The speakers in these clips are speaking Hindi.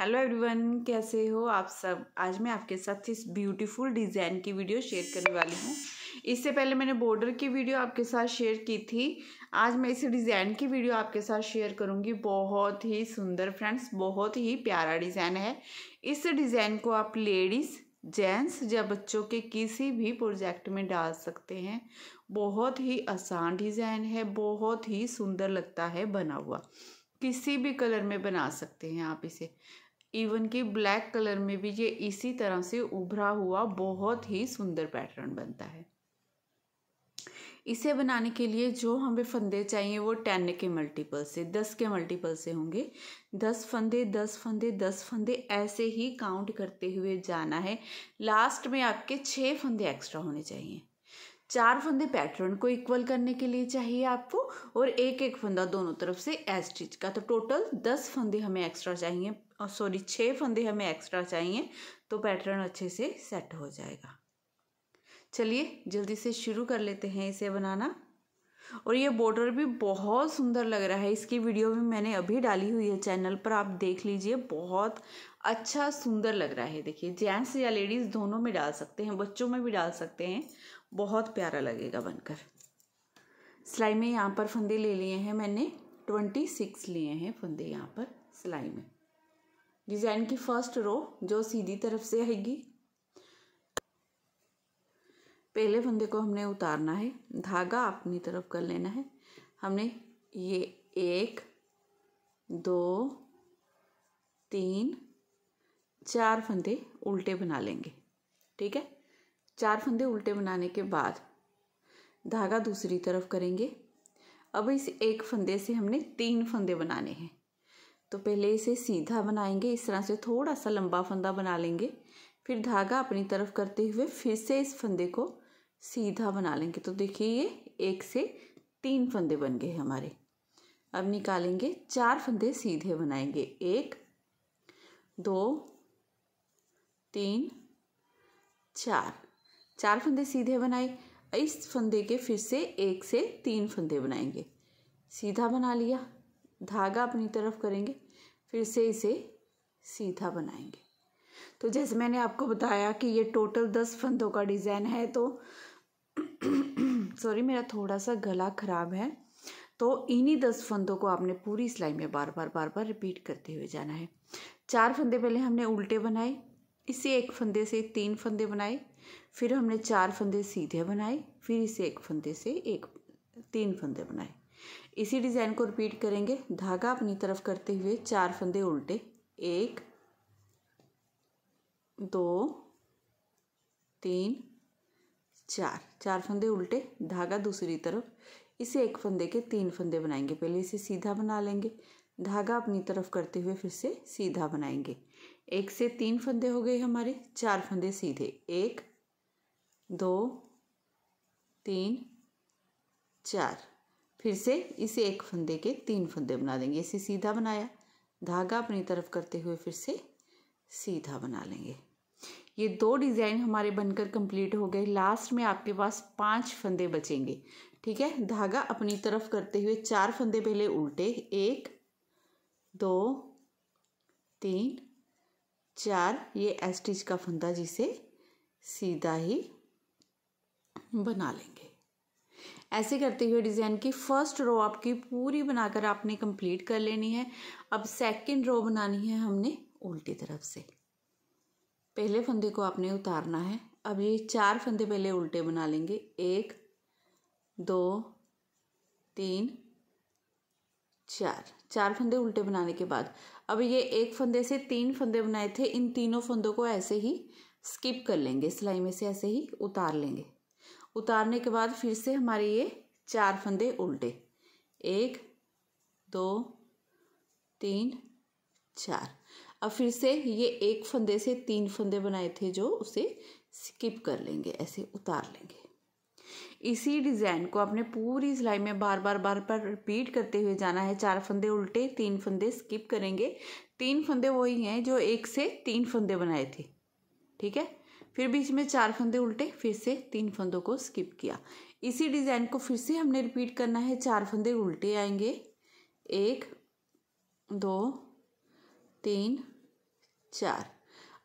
हेलो एवरीवन, कैसे हो आप सब। आज मैं आपके साथ इस ब्यूटीफुल डिज़ाइन की वीडियो शेयर करने वाली हूँ। इससे पहले मैंने बॉर्डर की वीडियो आपके साथ शेयर की थी। आज मैं इस डिज़ाइन की वीडियो आपके साथ शेयर करूँगी। बहुत ही सुंदर फ्रेंड्स, बहुत ही प्यारा डिज़ाइन है। इस डिज़ाइन को आप लेडीज़, जेंट्स या बच्चों के किसी भी प्रोजेक्ट में डाल सकते हैं। बहुत ही आसान डिज़ाइन है, बहुत ही सुंदर लगता है बना हुआ। किसी भी कलर में बना सकते हैं आप इसे। इवन कि ब्लैक कलर में भी ये इसी तरह से उभरा हुआ बहुत ही सुंदर पैटर्न बनता है। इसे बनाने के लिए जो हमें फंदे चाहिए वो 10 के मल्टीपल से, 10 के मल्टीपल से होंगे। 10 फंदे 10 फंदे 10 फंदे ऐसे ही काउंट करते हुए जाना है। लास्ट में आपके 6 फंदे एक्स्ट्रा होने चाहिए। 4 फंदे पैटर्न को इक्वल करने के लिए चाहिए आपको, और एक एक फंदा दोनों तरफ से एज स्टिच का। तो टोटल 10 फंदे हमें एक्स्ट्रा चाहिए, 6 फंदे हमें एक्स्ट्रा चाहिए, तो पैटर्न अच्छे से सेट हो जाएगा। चलिए जल्दी से शुरू कर लेते हैं इसे बनाना। और ये बॉर्डर भी बहुत सुंदर लग रहा है। इसकी वीडियो भी मैंने अभी डाली हुई है चैनल पर, आप देख लीजिए। बहुत अच्छा सुंदर लग रहा है। देखिए, जेंट्स या लेडीज़ दोनों में डाल सकते हैं, बच्चों में भी डाल सकते हैं। बहुत प्यारा लगेगा बनकर। सिलाई में यहाँ पर फंदे ले लिए हैं मैंने, 26 लिए हैं फंदे यहाँ पर सिलाई में। डिज़ाइन की फर्स्ट रो जो सीधी तरफ से आएगी, पहले फंदे को हमने उतारना है, धागा अपनी तरफ कर लेना है। हमने ये 1 2 3 4 फंदे उल्टे बना लेंगे। ठीक है, 4 फंदे उल्टे बनाने के बाद धागा दूसरी तरफ करेंगे। अब इस एक फंदे से हमने 3 फंदे बनाने हैं। तो पहले इसे सीधा बनाएंगे, इस तरह से थोड़ा सा लंबा फंदा बना लेंगे। फिर धागा अपनी तरफ करते हुए फिर से इस फंदे को सीधा बना लेंगे। तो देखिए, ये 1 से 3 फंदे बन गए हमारे। अब निकालेंगे, 4 फंदे सीधे बनाएंगे। 1 2 3 4, 4 फंदे सीधे बनाए। इस फंदे के फिर से 1 से 3 फंदे बनाएंगे। सीधा बना लिया, धागा अपनी तरफ करेंगे, फिर से इसे सीधा बनाएंगे। तो जैसे मैंने आपको बताया कि ये टोटल 10 फंदों का डिज़ाइन है। तो सॉरी, मेरा थोड़ा सा गला खराब है। तो इन्हीं 10 फंदों को आपने पूरी सिलाई में बार बार रिपीट करते हुए जाना है। 4 फंदे पहले हमने उल्टे बनाए, इसे एक फंदे से 3 फंदे बनाए, फिर हमने 4 फंदे सीधे बनाए, फिर इसे एक फंदे से 3 फंदे बनाए। इसी डिज़ाइन को रिपीट करेंगे। धागा अपनी तरफ करते हुए 4 फंदे उल्टे, 1 2 3 4, 4 फंदे उल्टे, धागा दूसरी तरफ, इसे एक फंदे के 3 फंदे बनाएंगे। पहले इसे सीधा बना लेंगे, धागा अपनी तरफ करते हुए फिर से सीधा बनाएंगे। 1 से 3 फंदे हो गए हमारे, 4 फंदे सीधे, 1 2 3 4, फिर से इसे एक फंदे के 3 फंदे बना देंगे। इसे सीधा बनाया, धागा अपनी तरफ करते हुए फिर से सीधा बना लेंगे। ये 2 डिज़ाइन हमारे बनकर कंप्लीट हो गए। लास्ट में आपके पास 5 फंदे बचेंगे। ठीक है, धागा अपनी तरफ करते हुए 4 फंदे पहले उल्टे, 1 2 3 4, ये एस्टिच का फंदा जिसे सीधा ही बना लेंगे। ऐसे करते हुए डिज़ाइन की फर्स्ट रो आपकी पूरी बनाकर आपने कंप्लीट कर लेनी है। अब सेकंड रो बनानी है हमने उल्टी तरफ से। पहले फंदे को आपने उतारना है। अब ये 4 फंदे पहले उल्टे बना लेंगे, 1 2 3 4, 4 फंदे उल्टे बनाने के बाद अब ये एक फंदे से 3 फंदे बनाए थे, इन तीनों फंदों को ऐसे ही स्किप कर लेंगे, सिलाई में से ऐसे ही उतार लेंगे। उतारने के बाद फिर से हमारे ये 4 फंदे उल्टे, 1 2 3 4। अब फिर से ये एक फंदे से 3 फंदे बनाए थे जो, उसे स्किप कर लेंगे, ऐसे उतार लेंगे। इसी डिज़ाइन को आपने पूरी सिलाई में बार बार रिपीट करते हुए जाना है। 4 फंदे उल्टे, 3 फंदे स्किप करेंगे। 3 फंदे वही हैं जो 1 से 3 फंदे बनाए थे। ठीक है, फिर बीच में 4 फंदे उल्टे, फिर से 3 फंदों को स्किप किया। इसी डिज़ाइन को फिर से हमने रिपीट करना है। 4 फंदे उल्टे आएंगे, 1 2 3 4।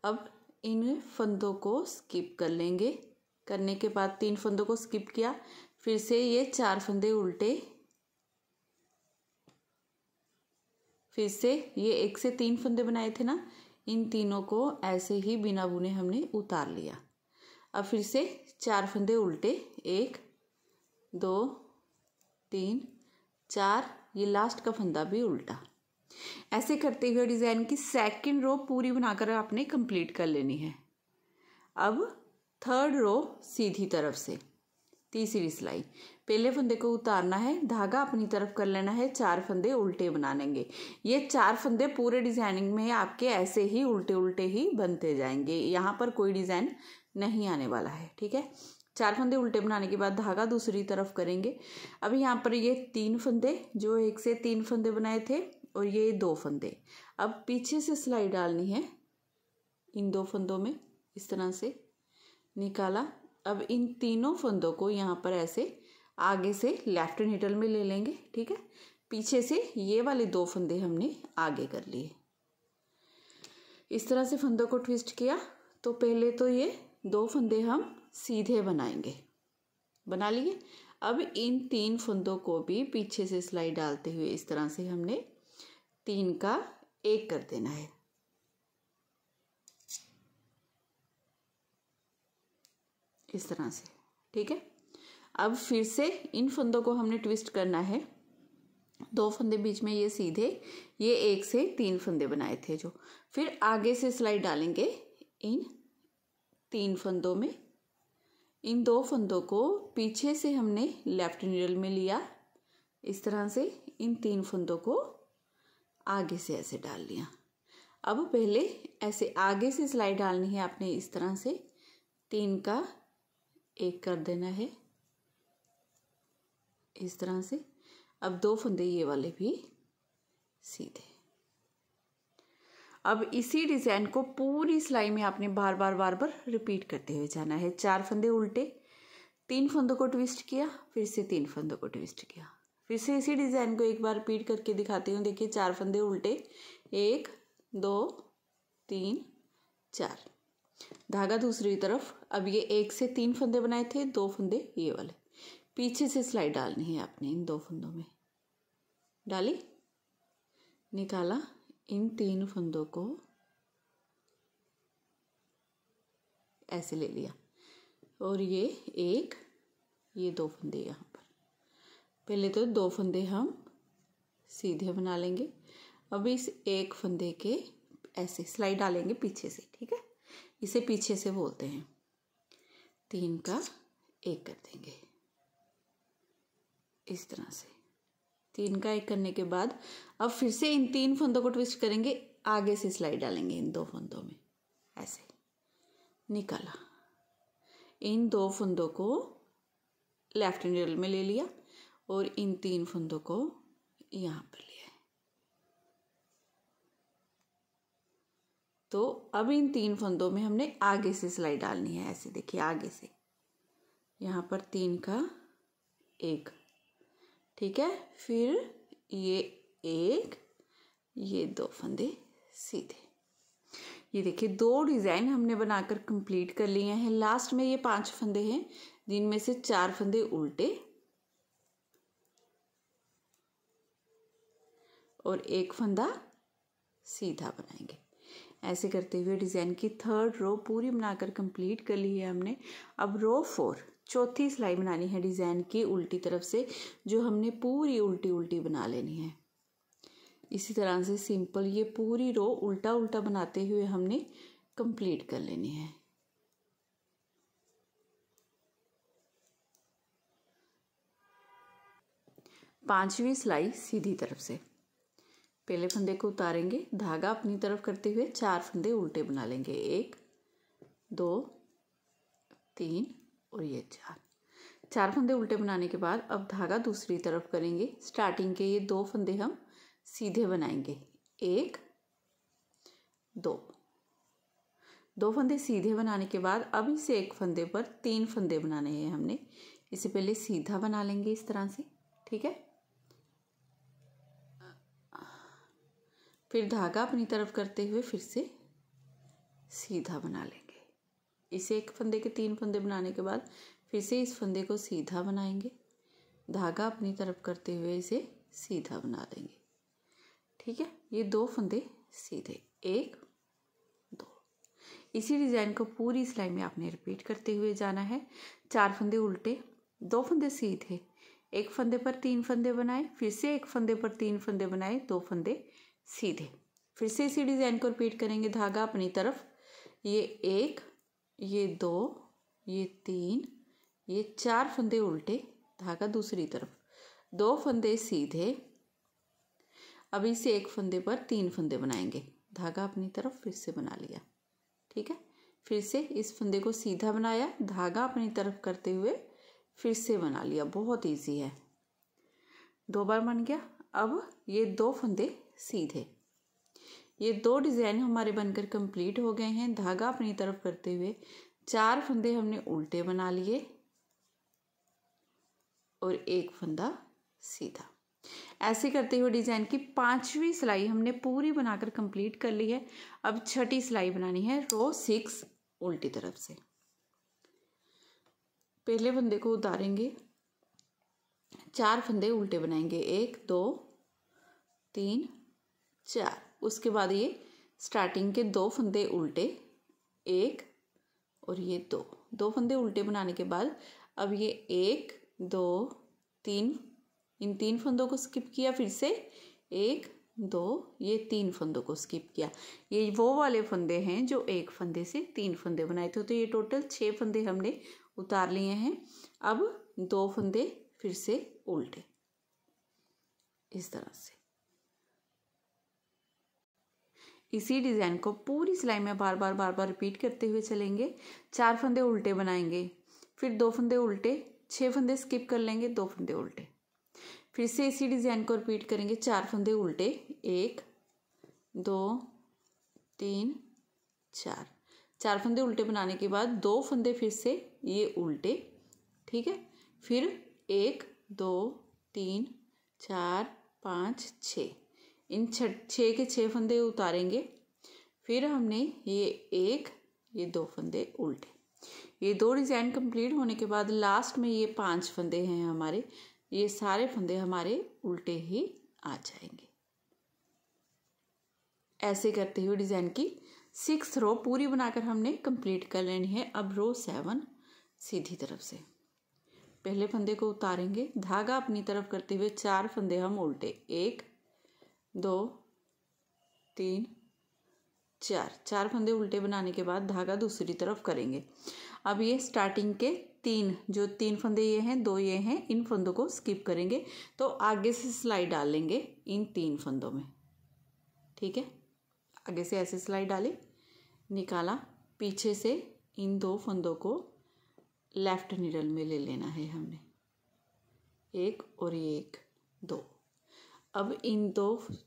अब इन फंदों को स्किप कर लेंगे। करने के बाद 3 फंदों को स्किप किया, फिर से ये 4 फंदे उल्टे, फिर से ये 1 से 3 फंदे बनाए थे ना, इन तीनों को ऐसे ही बिना बुने हमने उतार लिया। अब फिर से 4 फंदे उल्टे, 1 2 3 4, ये लास्ट का फंदा भी उल्टा। ऐसे करते हुए डिज़ाइन की सेकंड रो पूरी बनाकर आपने कंप्लीट कर लेनी है। अब थर्ड रो सीधी तरफ से तीसरी सिलाई, पहले फंदे को उतारना है, धागा अपनी तरफ कर लेना है, 4 फंदे उल्टे बना लेंगे। ये 4 फंदे पूरे डिजाइनिंग में आपके ऐसे ही उल्टे उल्टे ही बनते जाएंगे, यहाँ पर कोई डिजाइन नहीं आने वाला है। ठीक है, 4 फंदे उल्टे बनाने के बाद धागा दूसरी तरफ करेंगे। अब यहाँ पर ये 3 फंदे, जो 1 से 3 फंदे बनाए थे, और ये 2 फंदे, अब पीछे से सिलाई डालनी है इन 2 फंदों में, इस तरह से निकाला। अब इन तीनों फंदों को यहाँ पर ऐसे आगे से लेफ्ट नीडल में ले लेंगे। ठीक है, पीछे से ये वाले 2 फंदे हमने आगे कर लिए। इस तरह से फंदों को ट्विस्ट किया, तो पहले तो ये 2 फंदे हम सीधे बनाएंगे, बना लिए। अब इन 3 फंदों को भी पीछे से सिलाई डालते हुए इस तरह से हमने 3 का 1 कर देना है। इस तरह से। ठीक है, अब फिर से इन फंदों को हमने ट्विस्ट करना है। 2 फंदे बीच में ये सीधे, ये 1 से 3 फंदे बनाए थे जो, फिर आगे से सिलाई डालेंगे इन 3 फंदों में। इन 2 फंदों को पीछे से हमने लेफ्ट नीडल में लिया, इस तरह से इन 3 फंदों को आगे से ऐसे डाल लिया। अब पहले ऐसे आगे से सिलाई डालनी है आपने, इस तरह से 3 का 1 कर देना है, इस तरह से। अब 2 फंदे ये वाले भी सीधे। अब इसी डिजाइन को पूरी सिलाई में आपने बार बार रिपीट करते हुए जाना है। 4 फंदे उल्टे, 3 फंदों को ट्विस्ट किया, फिर से 3 फंदों को ट्विस्ट किया। फिर से इसी डिजाइन को एक बार रिपीट करके दिखाती हूँ। देखिए, 4 फंदे उल्टे, 1 2 3 4, धागा दूसरी तरफ। अब ये 1 से 3 फंदे बनाए थे, 2 फंदे ये वाले, पीछे से सिलाई डालनी है आपने इन 2 फंदों में। डाली, निकाला, इन 3 फंदों को ऐसे ले लिया, और ये 1 ये 2 फंदे यहाँ पर। पहले तो 2 फंदे हम सीधे बना लेंगे। अब इस 1 फंदे के ऐसे सिलाई डालेंगे पीछे से। ठीक है, इसे पीछे से बोलते हैं। 3 का 1 कर देंगे, इस तरह से। 3 का 1 करने के बाद अब फिर से इन 3 फंदों को ट्विस्ट करेंगे, आगे से सिलाई डालेंगे इन 2 फंदों में, ऐसे। निकाला, इन 2 फंदों को लेफ्ट नीडल में ले लिया, और इन 3 फंदों को यहाँ पर लिया। तो अब इन 3 फंदों में हमने आगे से सिलाई डालनी है, ऐसे। देखिए, आगे से यहाँ पर 3 का 1। ठीक है, फिर ये 1 ये 2 फंदे सीधे। ये देखिए, 2 डिजाइन हमने बनाकर कंप्लीट कर लिए हैं। लास्ट में ये 5 फंदे हैं, जिनमें से 4 फंदे उल्टे और 1 फंदा सीधा बनाएंगे। ऐसे करते हुए डिजाइन की थर्ड रो पूरी बनाकर कंप्लीट कर ली है हमने। अब रो 4 चौथी सिलाई बनानी है डिजाइन की उल्टी तरफ से, जो हमने पूरी उल्टी उल्टी बना लेनी है। इसी तरह से सिंपल ये पूरी रो उल्टा उल्टा बनाते हुए हमने कंप्लीट कर लेनी है। पांचवी सिलाई सीधी तरफ से, पहले फंदे को उतारेंगे, धागा अपनी तरफ करते हुए 4 फंदे उल्टे बना लेंगे। 1 2 3 और ये 4 फंदे उल्टे बनाने के बाद अब धागा दूसरी तरफ करेंगे। स्टार्टिंग के ये 2 फंदे हम सीधे बनाएंगे। 1 2 फंदे सीधे बनाने के बाद अब इस 1 फंदे पर 3 फंदे बनाने हैं हमने। इसे पहले सीधा बना लेंगे इस तरह से। ठीक है, फिर धागा अपनी तरफ करते हुए फिर से सीधा बना लेंगे। इसे एक फंदे के 3 फंदे बनाने के बाद फिर से इस फंदे को सीधा बनाएंगे, धागा अपनी तरफ करते हुए इसे सीधा बना देंगे। ठीक है, ये 2 फंदे सीधे, 1 2। इसी डिज़ाइन को पूरी सिलाई में आपने रिपीट करते हुए जाना है। 4 फंदे उल्टे, 2 फंदे सीधे, एक फंदे पर 3 फंदे बनाए, फिर से एक फंदे पर 3 फंदे बनाए, 2 फंदे सीधे। फिर से इसी डिज़ाइन को रिपीट करेंगे, धागा अपनी तरफ, ये 1, ये 2, ये 3, ये 4 फंदे उल्टे, धागा दूसरी तरफ, 2 फंदे सीधे। अब इसे एक फंदे पर 3 फंदे बनाएंगे, धागा अपनी तरफ फिर से बना लिया। ठीक है, फिर से इस फंदे को सीधा बनाया, धागा अपनी तरफ करते हुए फिर से बना लिया। बहुत इजी है, 2 बार बन गया। अब ये 2 फंदे सीधे, ये 2 डिज़ाइन हमारे बनकर कंप्लीट हो गए हैं। धागा अपनी तरफ करते हुए 4 फंदे हमने उल्टे बना लिए और एक फंदा सीधा। ऐसे करते हुए डिज़ाइन की 5वीं सिलाई हमने पूरी बनाकर कंप्लीट कर ली है। अब 6ठी सिलाई बनानी है, रो 6 उल्टी तरफ से। पहले फंदे को उतारेंगे, 4 फंदे उल्टे बनाएंगे, 1 2 3 4। उसके बाद ये स्टार्टिंग के 2 फंदे उल्टे, 1 और ये 2 फंदे उल्टे बनाने के बाद अब ये 1 2 3, इन 3 फंदों को स्किप किया, फिर से 1 2, ये 3 फंदों को स्किप किया। ये वो वाले फंदे हैं जो एक फंदे से 3 फंदे बनाए थे, तो ये टोटल 6 फंदे हमने उतार लिए हैं। अब 2 फंदे फिर से उल्टे, इस तरह से। इसी डिज़ाइन को पूरी सिलाई में बार बार रिपीट करते हुए चलेंगे। 4 फंदे उल्टे बनाएंगे, फिर 2 फंदे उल्टे, 6 फंदे स्किप कर लेंगे, 2 फंदे उल्टे। फिर से इसी डिज़ाइन को रिपीट करेंगे, 4 फंदे उल्टे, 1 2 3 4। 4 फंदे उल्टे बनाने के बाद 2 फंदे फिर से ये उल्टे। ठीक है, फिर 1 2 3 4 5 6, इन 6 के 6 फंदे उतारेंगे। फिर हमने ये 1 ये 2 फंदे उल्टे। ये 2 डिज़ाइन कंप्लीट होने के बाद लास्ट में ये 5 फंदे हैं हमारे, ये सारे फंदे हमारे उल्टे ही आ जाएंगे। ऐसे करते हुए डिज़ाइन की 6th रो पूरी बनाकर हमने कंप्लीट कर लेनी है। अब रो 7 सीधी तरफ से पहले फंदे को उतारेंगे, धागा अपनी तरफ करते हुए 4 फंदे हम उल्टे, 1 2 3 4 फंदे उल्टे बनाने के बाद धागा दूसरी तरफ करेंगे। अब ये स्टार्टिंग के 3 फंदे ये हैं, 2 ये हैं, इन फंदों को स्किप करेंगे, तो आगे से सिलाई डाल लेंगे इन 3 फंदों में। ठीक है, आगे से ऐसे सिलाई डाली, निकाला, पीछे से इन 2 फंदों को लेफ्ट निडल में ले लेना है हमने, 1 और ये 1 2। अब इन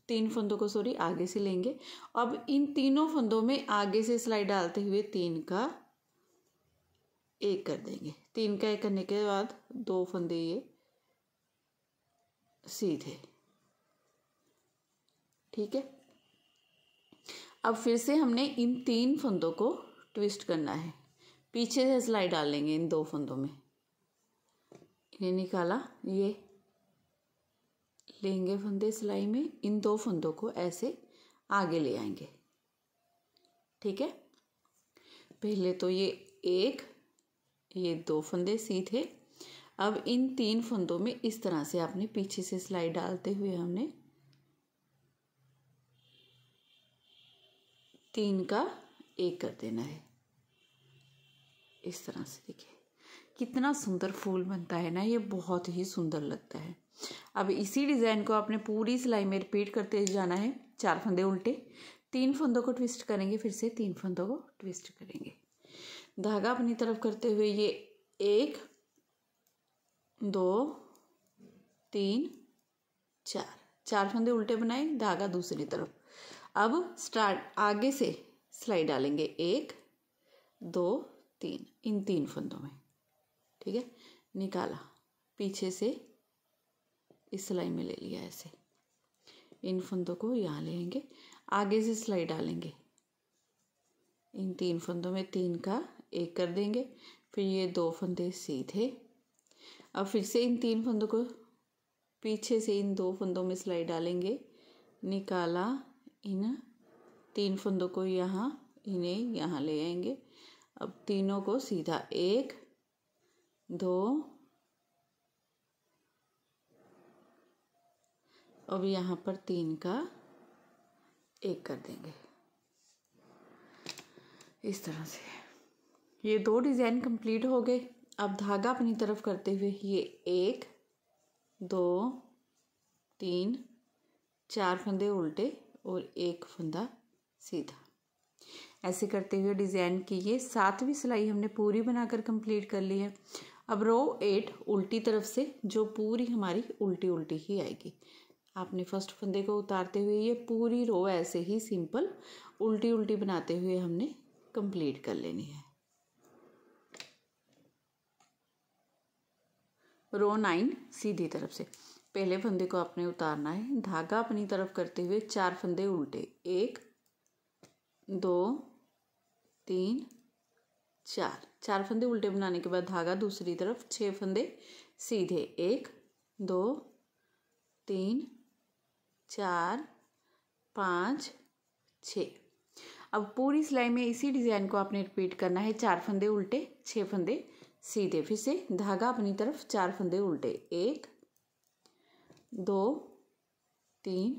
3 फंदों को आगे से लेंगे। अब इन तीनों फंदों में आगे से सिलाई डालते हुए 3 का 1 कर देंगे। 3 का 1 करने के बाद 2 फंदे ये सीधे। ठीक है, अब फिर से हमने इन 3 फंदों को ट्विस्ट करना है, पीछे से सिलाई डाल लेंगे इन 2 फंदों में, इन्हें निकाला, ये लेंगे फंदे सिलाई में, इन 2 फंदों को ऐसे आगे ले आएंगे। ठीक है, पहले तो ये 1 ये 2 फंदे सीधे। अब इन 3 फंदों में इस तरह से आपने पीछे से सिलाई डालते हुए हमने 3 का 1 कर देना है, इस तरह से। देखिए कितना सुंदर फूल बनता है ना, ये बहुत ही सुंदर लगता है। अब इसी डिज़ाइन को आपने पूरी सिलाई में रिपीट करते जाना है। 4 फंदे उल्टे, 3 फंदों को ट्विस्ट करेंगे, फिर से 3 फंदों को ट्विस्ट करेंगे, धागा अपनी तरफ करते हुए ये 1 2 3 4 फंदे उल्टे बनाए, धागा दूसरी तरफ। अब स्टार्ट आगे से सिलाई डालेंगे, 1 2 3, इन 3 फंदों में। ठीक है, निकाला, पीछे से इस सिलाई में ले लिया, ऐसे इन फंदों को यहाँ लेंगे, आगे से सिलाई डालेंगे इन इन 3 फंदों में 3 का 1 कर देंगे, फिर ये 2 फंदे सीधे। अब फिर से इन 3 फंदों को पीछे से इन 2 फंदों में सिलाई डालेंगे, निकाला, इन 3 फंदों को यहाँ, इन्हें यहाँ ले आएंगे। अब तीनों को सीधा 1 2, अब यहाँ पर 3 का 1 कर देंगे इस तरह से। ये 2 डिज़ाइन कंप्लीट हो गए। अब धागा अपनी तरफ करते हुए ये 1 2 3 4 फंदे उल्टे और 1 फंदा सीधा, ऐसे करते हुए डिज़ाइन की ये 7वीं सिलाई हमने पूरी बनाकर कंप्लीट कर ली है। अब रो 8 उल्टी तरफ से जो पूरी हमारी उल्टी उल्टी ही आएगी। आपने फर्स्ट फंदे को उतारते हुए ये पूरी रो ऐसे ही सिंपल उल्टी उल्टी बनाते हुए हमने कंप्लीट कर लेनी है। रो 9 सीधी तरफ से पहले फंदे को आपने उतारना है, धागा अपनी तरफ करते हुए 4 फंदे उल्टे, 1 2 3 4 फंदे उल्टे बनाने के बाद धागा दूसरी तरफ, 6 फंदे सीधे, 1 2 3 4 5 6। अब पूरी सिलाई में इसी डिज़ाइन को आपने रिपीट करना है, 4 फंदे उल्टे 6 फंदे सीधे। फिर से धागा अपनी तरफ, 4 फंदे उल्टे, 1 2 3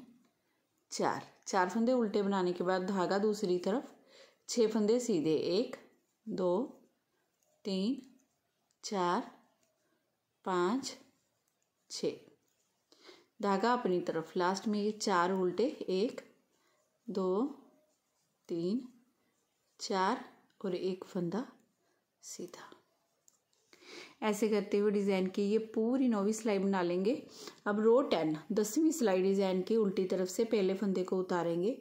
4 फंदे उल्टे बनाने के बाद धागा दूसरी तरफ, 6 फंदे सीधे, 1 2 3 4 5 6। धागा अपनी तरफ, लास्ट में ये 4 उल्टे, 1 2 3 4 और 1 फंदा सीधा। ऐसे करते हुए डिज़ाइन की ये पूरी 9वीं सिलाई बना लेंगे। अब रो 10 10वीं सिलाई डिज़ाइन की उल्टी तरफ से पहले फंदे को उतारेंगे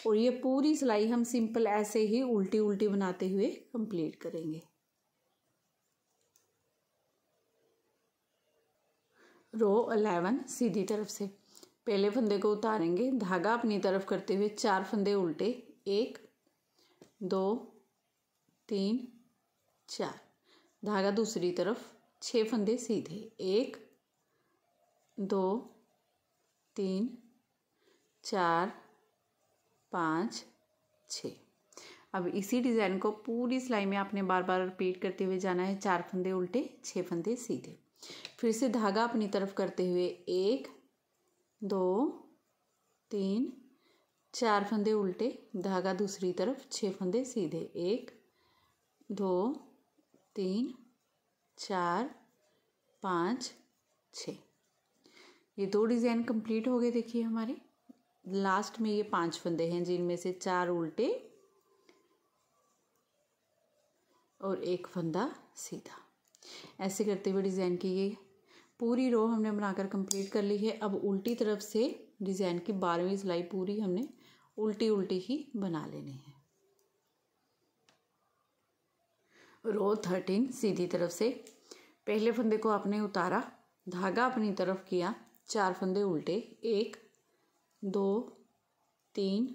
और ये पूरी सिलाई हम सिंपल ऐसे ही उल्टी उल्टी बनाते हुए कंप्लीट करेंगे। रो 11 सीधी तरफ से पहले फंदे को उतारेंगे, धागा अपनी तरफ करते हुए 4 फंदे उल्टे, 1 2 3 4, धागा दूसरी तरफ, 6 फंदे सीधे, 1 2 3 4 5 6। अब इसी डिज़ाइन को पूरी सिलाई में आपने बार बार रिपीट करते हुए जाना है, 4 फंदे उल्टे 6 फंदे सीधे। फिर से धागा अपनी तरफ करते हुए 1 2 3 4 फंदे उल्टे, धागा दूसरी तरफ, 6 फंदे सीधे, 1 2 3 4 5 6। ये 2 डिज़ाइन कंप्लीट हो गए। देखिए हमारे लास्ट में ये 5 फंदे हैं जिनमें से 4 उल्टे और 1 फंदा सीधा। ऐसे करते हुए डिज़ाइन की ये पूरी रो हमने बनाकर कंप्लीट कर ली है। अब उल्टी तरफ से डिज़ाइन की 12वीं सिलाई पूरी हमने उल्टी उल्टी ही बना लेनी है। रो 13 सीधी तरफ से पहले फंदे को आपने उतारा, धागा अपनी तरफ किया, 4 फंदे उल्टे, 1 2 3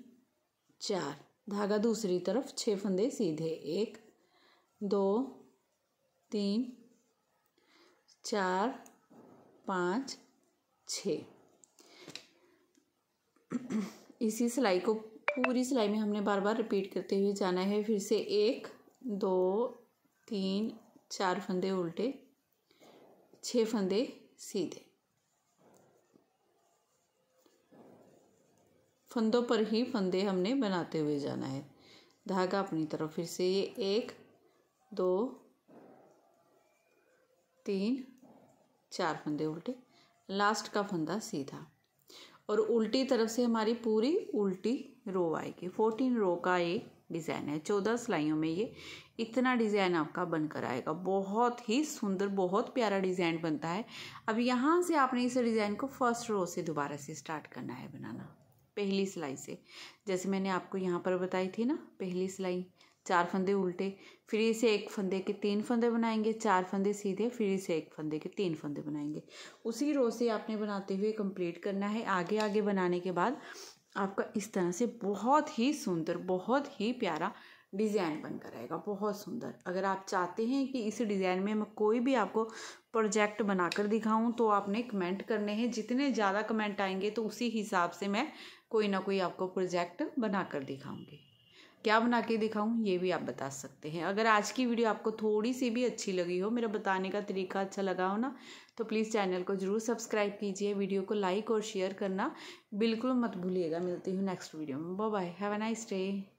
4, धागा दूसरी तरफ, 6 फंदे सीधे, 1 2 3 4 5 6। इसी सिलाई को पूरी सिलाई में हमने बार बार रिपीट करते हुए जाना है। फिर से 1 2 3 4 फंदे उल्टे, 6 फंदे सीधे, फंदों पर ही फंदे हमने बनाते हुए जाना है, धागा अपनी तरफ। फिर से ये 1 2 3 4 फंदे उल्टे, लास्ट का फंदा सीधा और उल्टी तरफ से हमारी पूरी उल्टी रो आएगी। 14 रो का ये डिज़ाइन है। 14 सिलाइयों में ये इतना डिज़ाइन आपका बनकर आएगा। बहुत ही सुंदर, बहुत प्यारा डिज़ाइन बनता है। अब यहाँ से आपने इस डिज़ाइन को फर्स्ट रो से दोबारा से स्टार्ट करना है बनाना, पहली सिलाई से। जैसे मैंने आपको यहाँ पर बताई थी ना, पहली सिलाई 4 फंदे उल्टे, फिर इसे 1 फंदे के 3 फंदे बनाएंगे, 4 फंदे सीधे, फिर इसे 1 फंदे के 3 फंदे बनाएंगे। उसी रो से आपने बनाते हुए कंप्लीट करना है। आगे आगे बनाने के बाद आपका इस तरह से बहुत ही सुंदर, बहुत ही प्यारा डिज़ाइन बनकर आएगा, बहुत सुंदर। अगर आप चाहते हैं कि इस डिज़ाइन में मैं कोई भी आपको प्रोजेक्ट बनाकर दिखाऊं तो आपने कमेंट करने हैं। जितने ज़्यादा कमेंट आएंगे तो उसी हिसाब से मैं कोई ना कोई आपको प्रोजेक्ट बनाकर दिखाऊंगी। क्या बना के दिखाऊं ये भी आप बता सकते हैं। अगर आज की वीडियो आपको थोड़ी सी भी अच्छी लगी हो, मेरा बताने का तरीका अच्छा लगा हो ना, तो प्लीज़ चैनल को ज़रूर सब्सक्राइब कीजिए। वीडियो को लाइक और शेयर करना बिल्कुल मत भूलिएगा। मिलती हूँ नेक्स्ट वीडियो में। Bye bye, have a nice day.